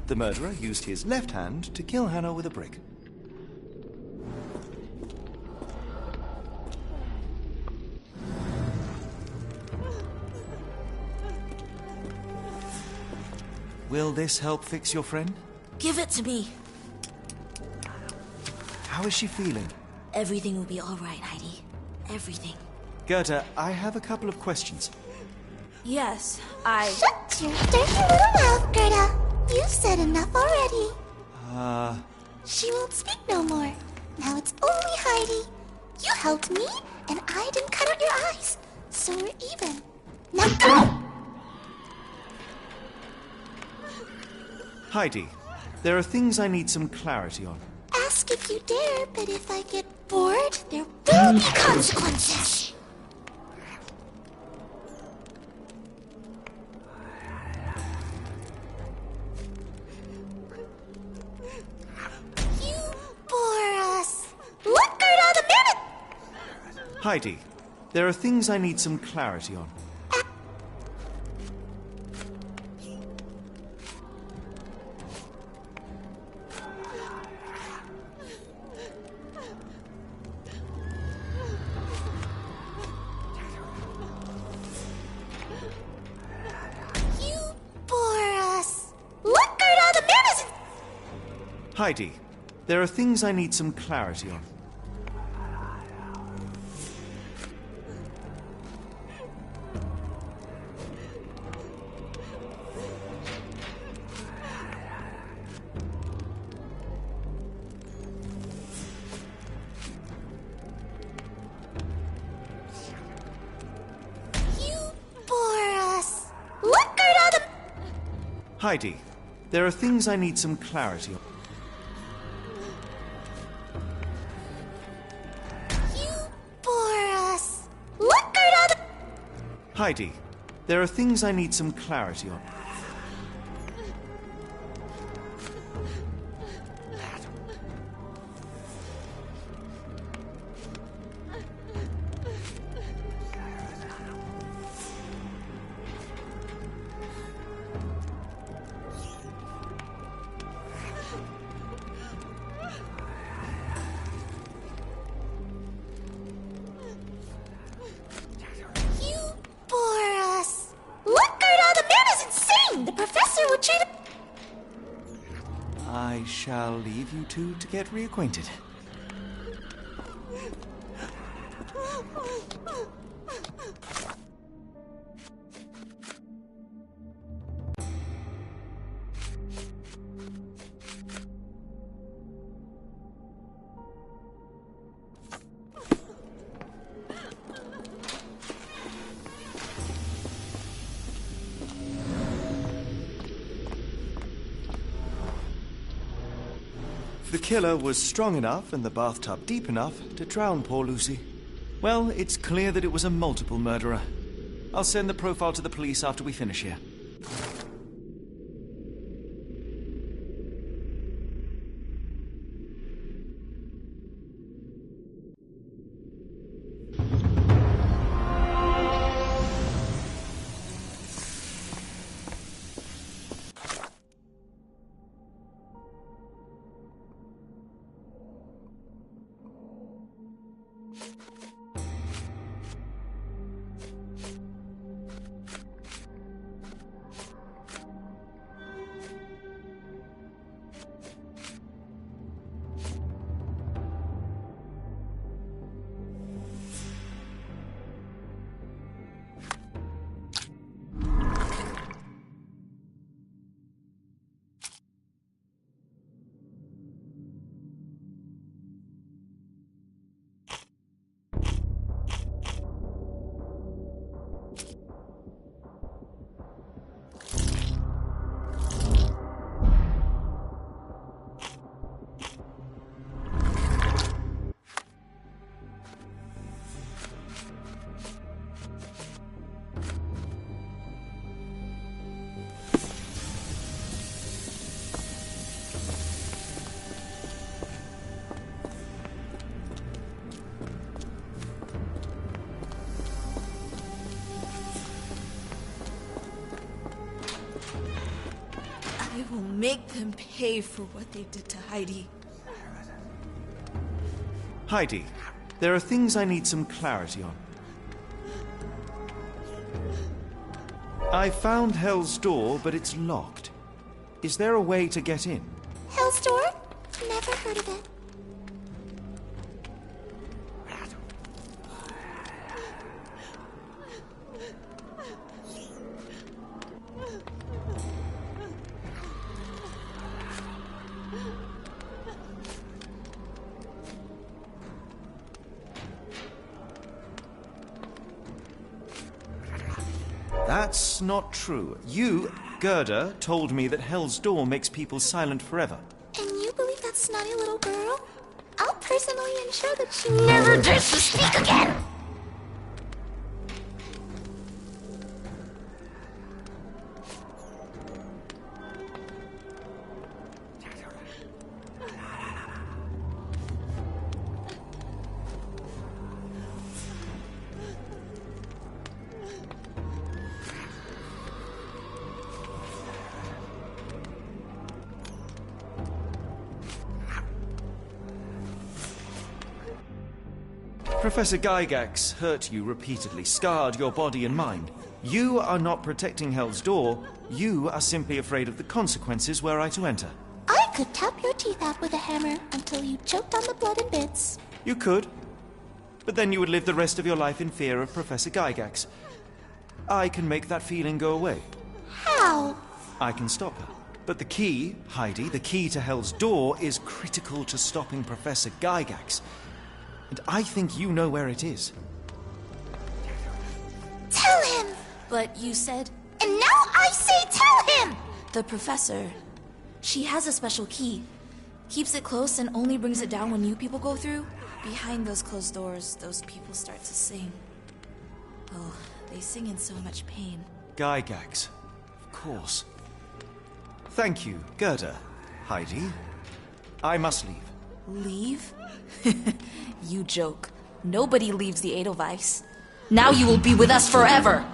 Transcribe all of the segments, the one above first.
The murderer used his left hand to kill Hannah with a brick. Will this help fix your friend? Give it to me. How is she feeling? Everything will be all right, Heidi. Everything. Goethe, I have a couple of questions. Yes, Shut your dirty little mouth, Gerda. You've said enough already. She won't speak no more. Now it's only Heidi. You helped me, and I didn't cut out your eyes. So we're even. Now go! Heidi, there are things I need some clarity on. Ask if you dare, but if I get bored, there will be consequences. You bore us. Look, Gerda, the minute! Heidi, there are things I need some clarity on. Heidi, there are things I need some clarity on. You bore us. Look, Gerda, Heidi, there are things I need some clarity on. Heidi, there are things I need some clarity on. I shall leave you two to get reacquainted. The killer was strong enough and the bathtub deep enough to drown poor Lucy. Well, it's clear that it was a multiple murderer. I'll send the profile to the police after we finish here. I will make them pay for what they did to Heidi. Heidi, there are things I need some clarity on. I found Hell's Door, but it's locked. Is there a way to get in? Hell's Door? Never heard of it. That's not true. You, Gerda, told me that Hell's Door makes people silent forever. And you believe that snotty little girl? I'll personally ensure that she never dares to speak again! Professor Gygax hurt you repeatedly, scarred your body and mind. You are not protecting Hell's Door. You are simply afraid of the consequences were I to enter. I could tap your teeth out with a hammer until you choked on the blood and bits. You could. But then you would live the rest of your life in fear of Professor Gygax. I can make that feeling go away. How? I can stop her. But the key, Heidi, the key to Hell's Door is critical to stopping Professor Gygax. And I think you know where it is. Tell him! But you said... And now I say tell him! The professor. She has a special key. Keeps it close and only brings it down when new people go through. Behind those closed doors, those people start to sing. Oh, they sing in so much pain. Gygax. Of course. Thank you, Gerda. Heidi. I must leave. Leave? You joke. Nobody leaves the Edelweiss. Now you will be with us forever!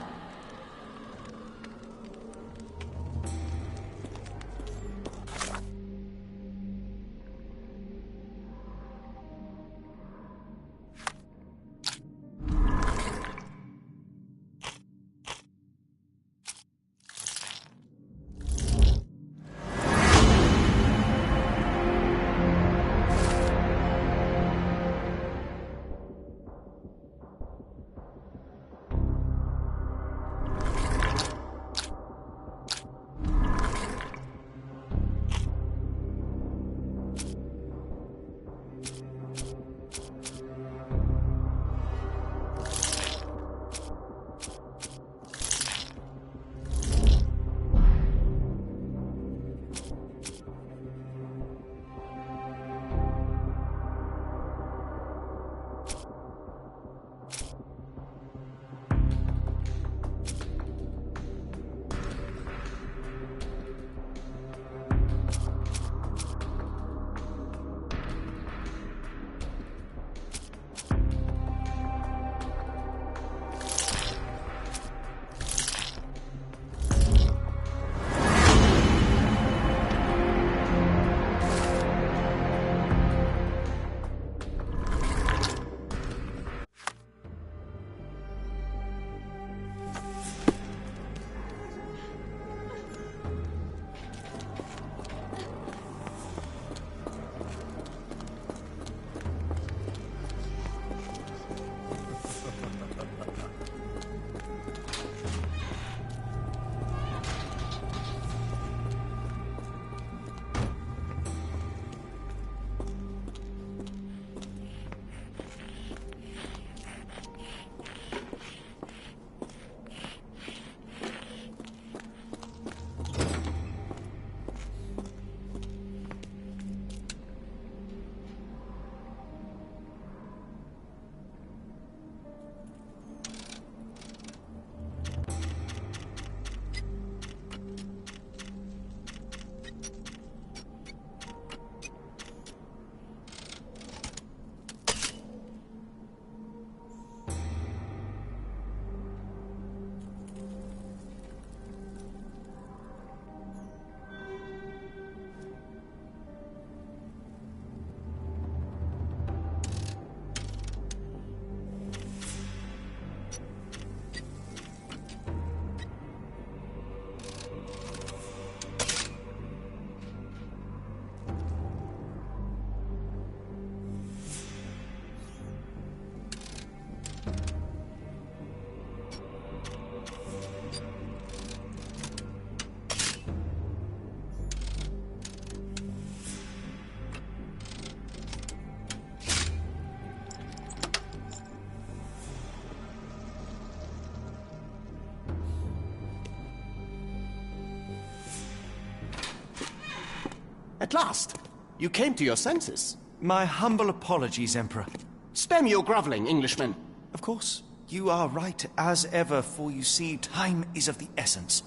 at last. You came to your senses. My humble apologies, Emperor. Spare me your groveling, Englishman. Of course, you are right as ever, for you see, time is of the essence.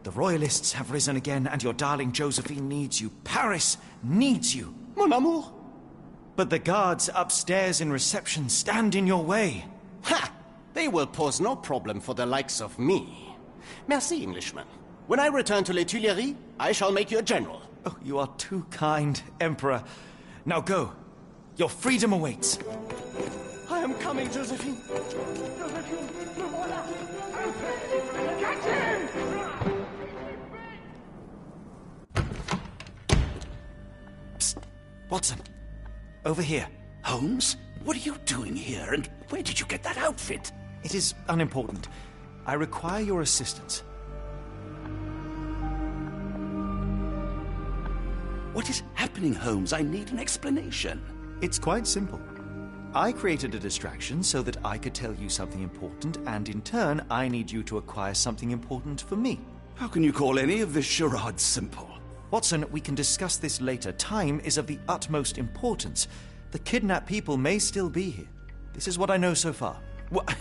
The Royalists have risen again, and your darling Josephine needs you. Paris needs you. Mon amour. But the guards upstairs in reception stand in your way. Ha! They will pose no problem for the likes of me. Merci, Englishman. When I return to Les Tuileries, I shall make you a general. Oh, you are too kind, Emperor. Now go. Your freedom awaits. I am coming, Josephine. Josephine, le voilà. Catch him! Psst. Watson. Over here. Holmes? What are you doing here, and where did you get that outfit? It is unimportant. I require your assistance. What is happening, Holmes? I need an explanation. It's quite simple. I created a distraction so that I could tell you something important, and in turn, I need you to acquire something important for me. How can you call any of this charade simple? Watson, we can discuss this later. Time is of the utmost importance. The kidnapped people may still be here. This is what I know so far. What?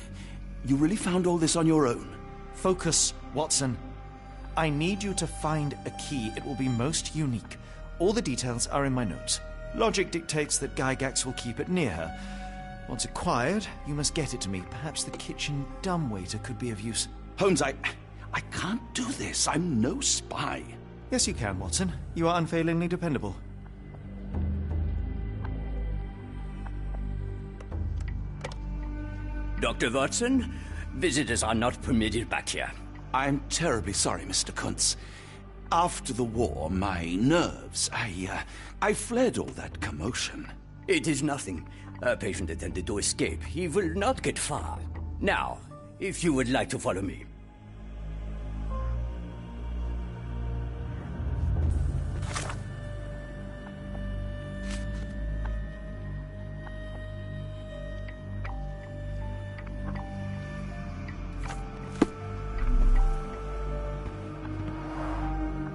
You really found all this on your own? Focus, Watson. I need you to find a key. It will be most unique. All the details are in my notes. Logic dictates that Gygax will keep it near her. Once acquired, you must get it to me. Perhaps the kitchen dumbwaiter could be of use. Holmes, I can't do this. I'm no spy. Yes, you can, Watson. You are unfailingly dependable. Dr. Watson, visitors are not permitted back here. I'm terribly sorry, Mr. Kuntz. After the war, my nerves, I fled all that commotion. It is nothing. A patient attempted to escape. He will not get far. Now, if you would like to follow me.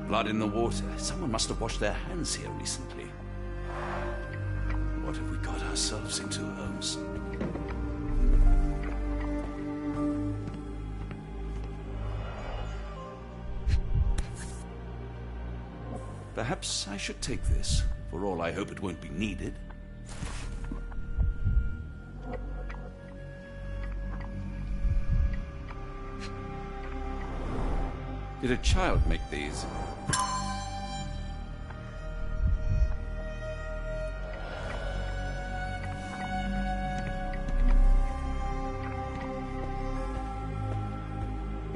Blood in the water. Someone must have washed their hands here recently. What have we got ourselves into, Holmes? Perhaps I should take this. For all I hope it won't be needed. Did a child make these?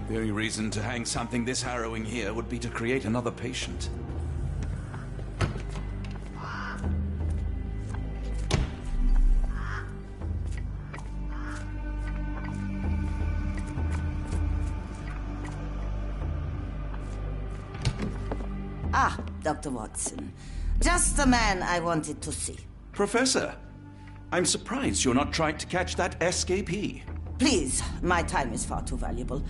The only reason to hang something this harrowing here would be to create another patient. Ah, Dr. Watson. Just the man I wanted to see. Professor, I'm surprised you're not trying to catch that escapee. Please, my time is far too valuable.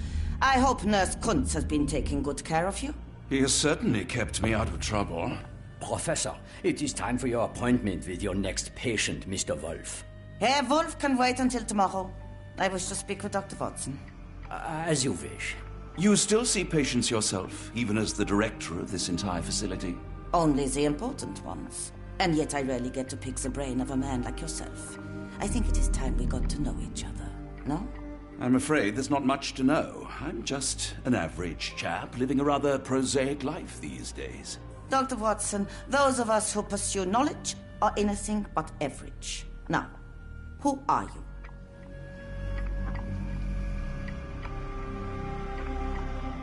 I hope Nurse Kuntz has been taking good care of you. He has certainly kept me out of trouble. Professor, it is time for your appointment with your next patient, Mr. Wolf. Herr Wolf can wait until tomorrow. I wish to speak with Dr. Watson. As you wish. You still see patients yourself, even as the director of this entire facility? Only the important ones. And yet I rarely get to pick the brain of a man like yourself. I think it is time we got to know each other, no? I'm afraid there's not much to know. I'm just an average chap living a rather prosaic life these days. Dr. Watson, those of us who pursue knowledge are anything but average. Now, who are you?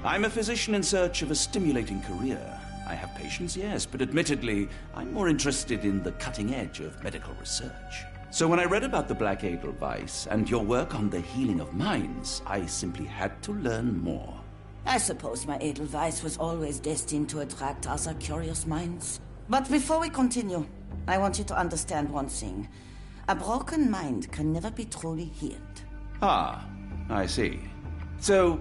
I'm a physician in search of a stimulating career. I have patients, yes, but admittedly, I'm more interested in the cutting edge of medical research. So when I read about the Black Edelweiss and your work on the healing of minds, I simply had to learn more. I suppose my Edelweiss was always destined to attract other curious minds. But before we continue, I want you to understand one thing. A broken mind can never be truly healed. Ah, I see. So,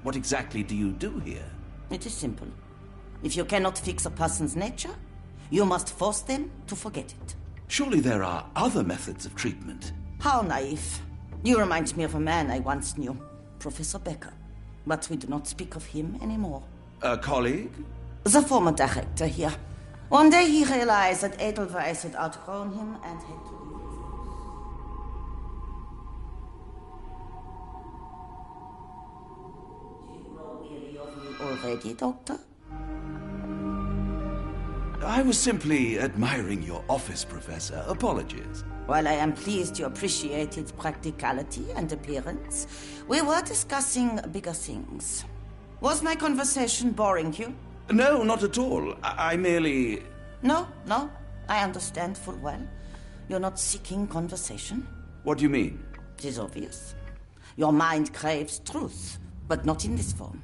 what exactly do you do here? It is simple. If you cannot fix a person's nature, You must force them to forget it. Surely there are other methods of treatment. How naive. You remind me of a man I once knew, Professor Becker. But we do not speak of him anymore. A colleague? The former director here. One day he realized that Edelweiss had outgrown him and had to leave. Do you grow weary of me already, Doctor? I was simply admiring your office, Professor. Apologies. While I am pleased you appreciated practicality and appearance, we were discussing bigger things. Was my conversation boring you? No, not at all. I merely... No, I understand full well. You're not seeking conversation. What do you mean? It is obvious. Your mind craves truth, but not in this form.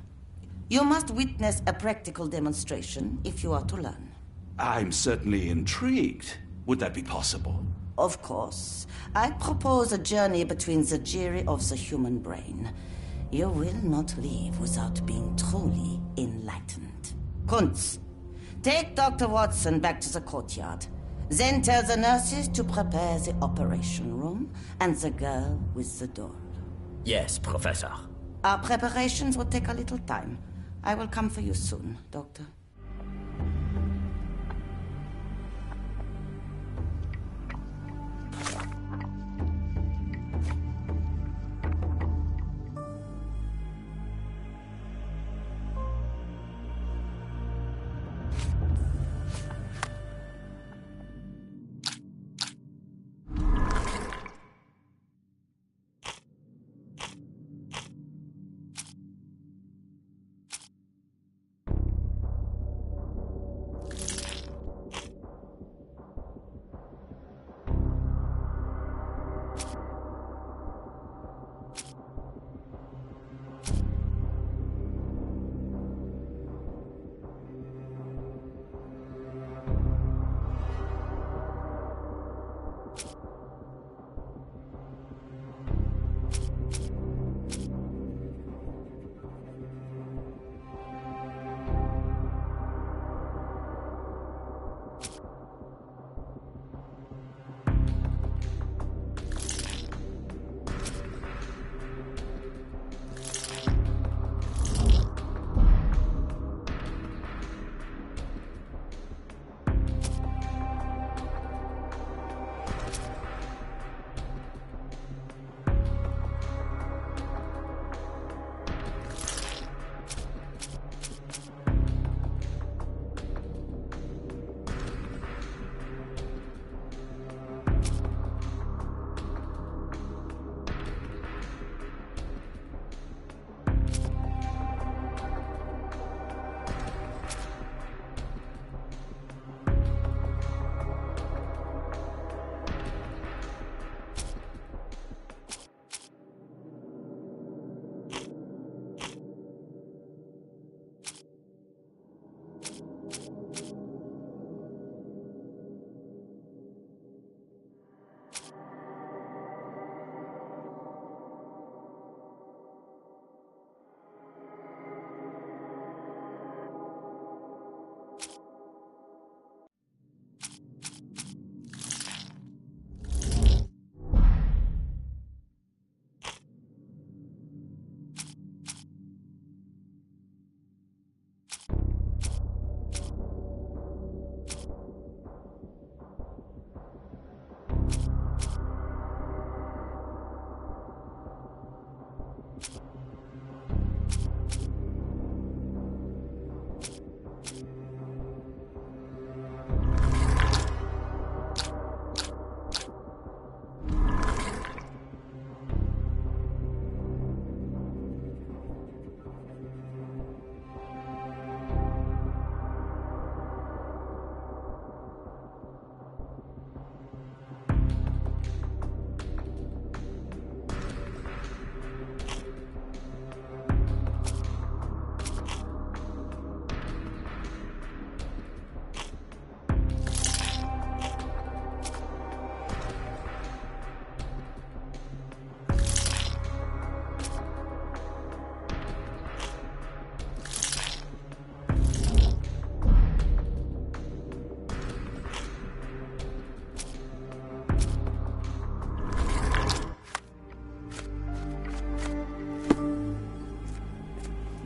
You must witness a practical demonstration if you are to learn. I'm certainly intrigued. Would that be possible? Of course. I propose a journey between the jury of the human brain. You will not leave without being truly enlightened. Kuntz, take Dr. Watson back to the courtyard. Then tell the nurses to prepare the operation room and the girl with the doll. Yes, Professor. Our preparations will take a little time. I will come for you soon, Doctor.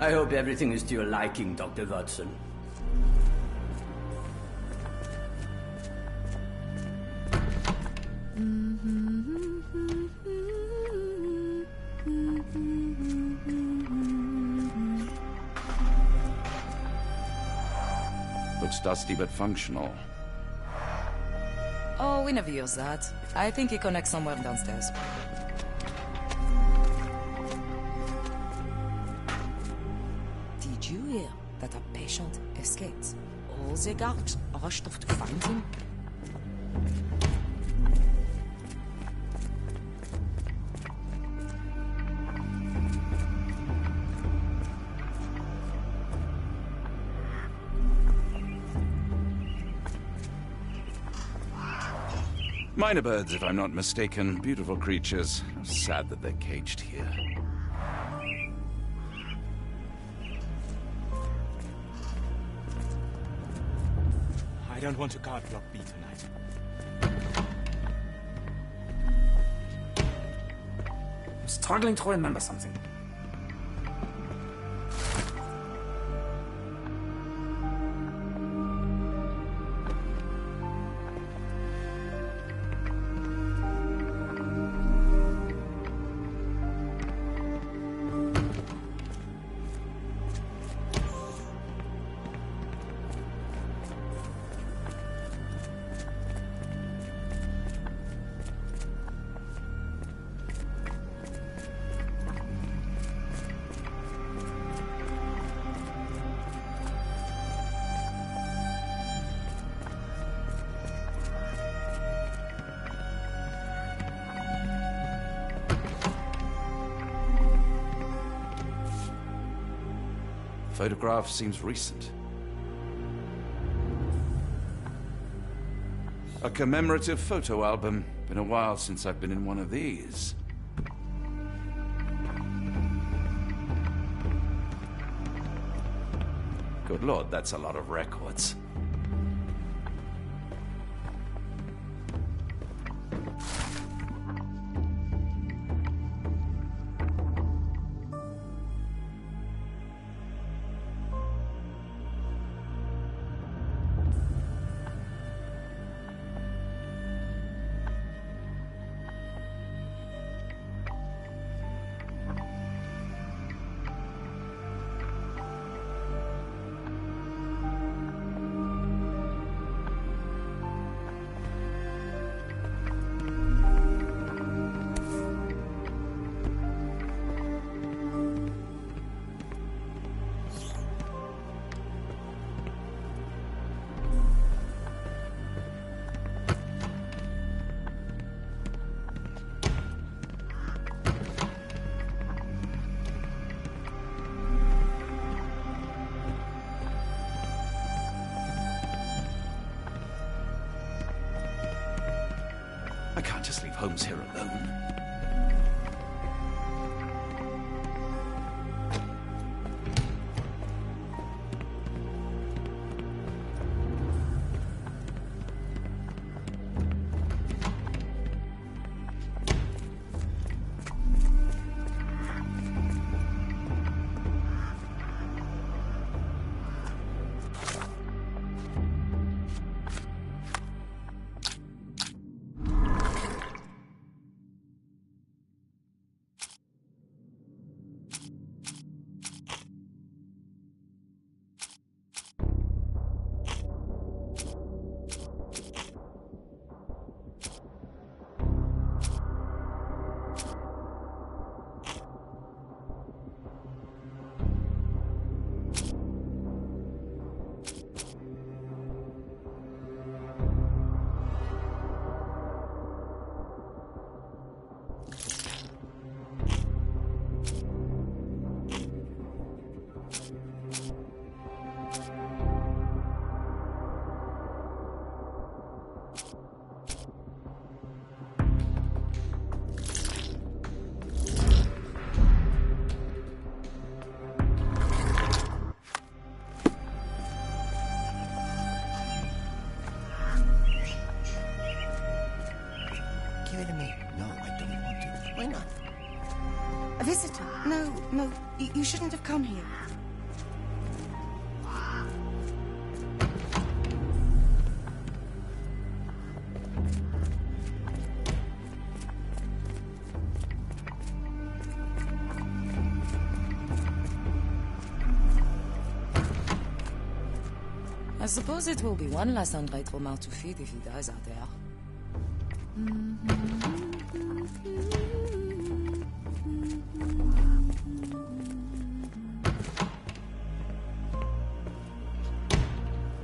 I hope everything is to your liking, Dr. Watson. Looks dusty but functional. Oh, we never use that. I think it connects somewhere downstairs. Did you hear that a patient escaped? All the guards rushed off to find him. Minor birds, if I'm not mistaken. Beautiful creatures. Sad that they're caged here. I don't want to guard Block B tonight. I'm struggling to remember something. Photograph seems recent. A commemorative photo album. Been a while since I've been in one of these. Good lord, that's a lot of records. I can't just leave Holmes here alone. Give it to me. No, I don't want to. Why not? A visitor? No, you shouldn't have come here. I suppose it will be one less ungrateful mouth to feed if he dies out there.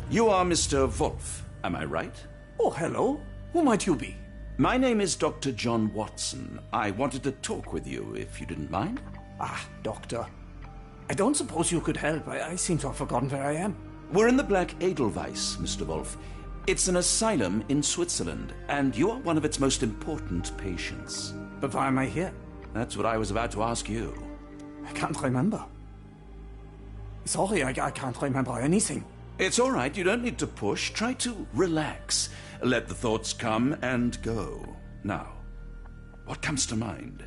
You are Mr. Wolf, am I right? Oh, hello. Who might you be? My name is Dr. John Watson. I wanted to talk with you, if you didn't mind. Ah, Doctor. I don't suppose you could help. I seem to have forgotten where I am. We're in the Black Edelweiss, Mr. Wolf. It's an asylum in Switzerland, and you are one of its most important patients. But why am I here? That's what I was about to ask you. I can't remember. Sorry, I can't remember anything. It's all right. You don't need to push. Try to relax. Let the thoughts come and go. Now, what comes to mind?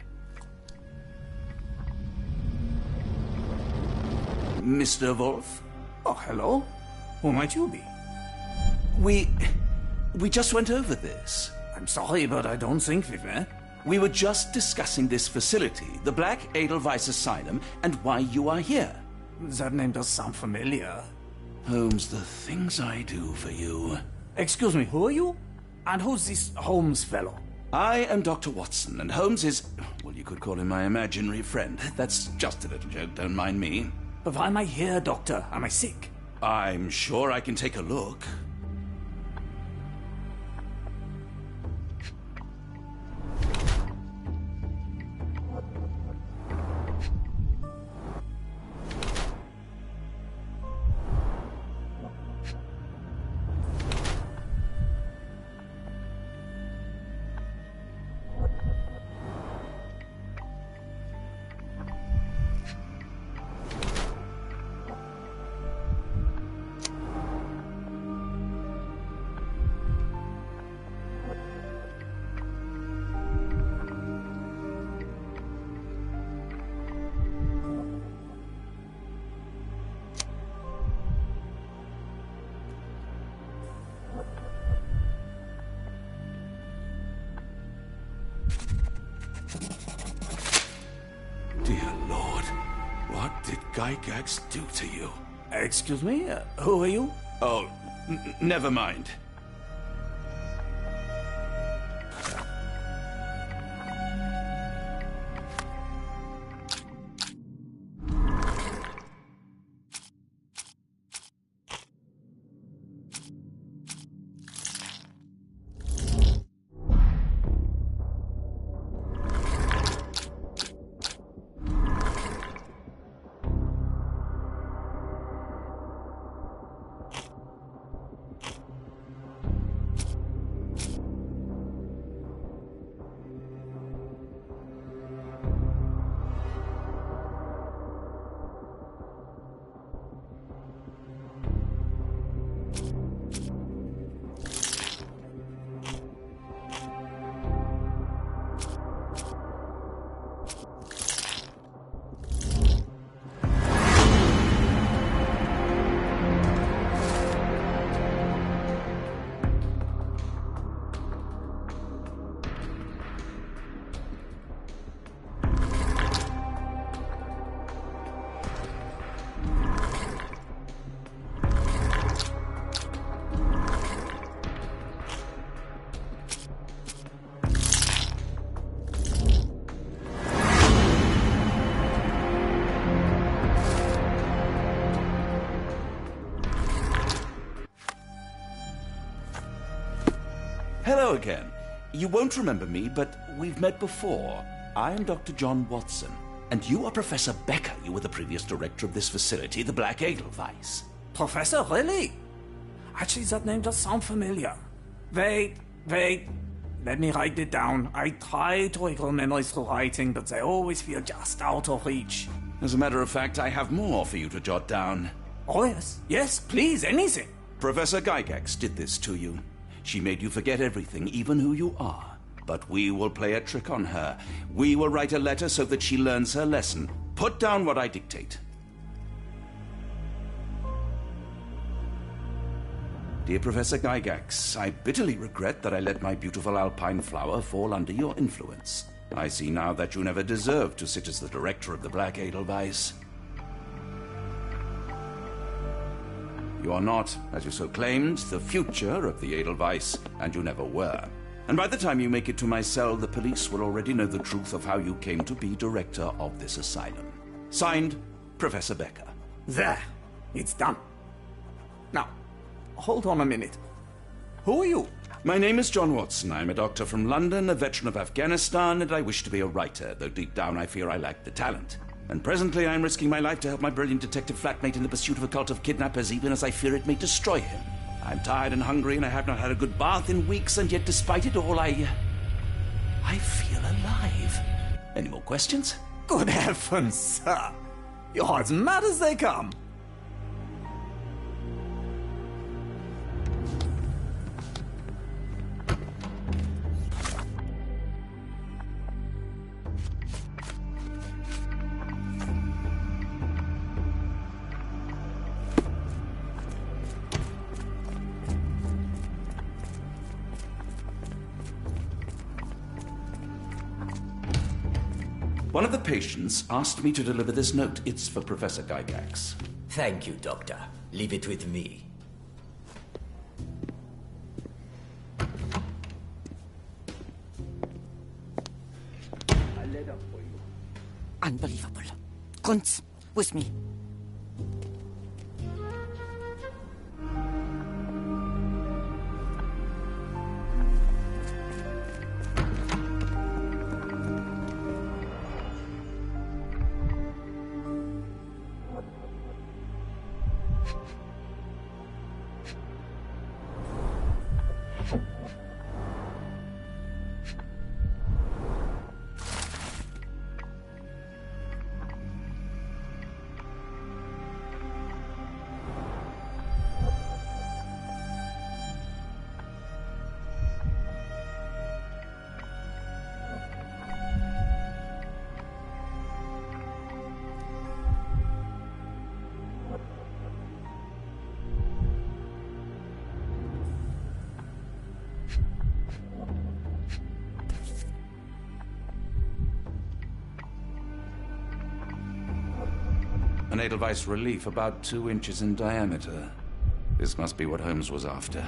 Mr. Wolf? Oh, hello. Who might you be? We just went over this. I'm sorry, but I don't think we've met. We were just discussing this facility, the Black Edelweiss Asylum, and why you are here. That name does sound familiar. Holmes, the things I do for you. Excuse me, who are you? And who's this Holmes fellow? I am Dr. Watson, and Holmes is, well, you could call him my imaginary friend. That's just a little joke, don't mind me. But why am I here, Doctor? Am I sick? I'm sure I can take a look. Dear Lord, what did Gygax do to you? Excuse me? Who are you? Oh, never mind. Hello again. You won't remember me, but we've met before. I am Dr. John Watson, and you are Professor Becker. You were the previous director of this facility, the Black Edelweiss. Professor, really? Actually, that name does sound familiar. Wait. Let me write it down. I try to recall memories through writing, but they always feel just out of reach. As a matter of fact, I have more for you to jot down. Oh, yes. Yes, please, anything. Professor Gygax did this to you. She made you forget everything, even who you are. But we will play a trick on her. We will write a letter so that she learns her lesson. Put down what I dictate. Dear Professor Gygax, I bitterly regret that I let my beautiful alpine flower fall under your influence. I see now that you never deserved to sit as the director of the Black Edelweiss. You are not, as you so claimed, the future of the Edelweiss, and you never were. And by the time you make it to my cell, the police will already know the truth of how you came to be director of this asylum. Signed, Professor Becker. There. It's done. Now, hold on a minute. Who are you? My name is John Watson. I'm a doctor from London, a veteran of Afghanistan, and I wish to be a writer, though deep down I fear I lack the talent. And presently I'm risking my life to help my brilliant detective flatmate in the pursuit of a cult of kidnappers, even as I fear it may destroy him. I'm tired and hungry, and I have not had a good bath in weeks, and yet despite it all, I feel alive. Any more questions? Good heavens, sir. You're as mad as they come. One of the patients asked me to deliver this note. It's for Professor Gygax. Thank you, Doctor. Leave it with me. A letter for you. Unbelievable. Kunz, with me. An Edelweiss relief about 2 inches in diameter. This must be what Holmes was after.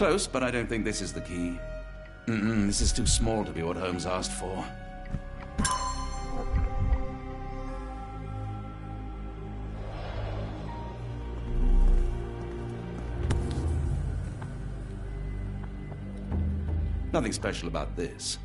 Close, but I don't think this is the key. This is too small to be what Holmes asked for. Nothing special about this.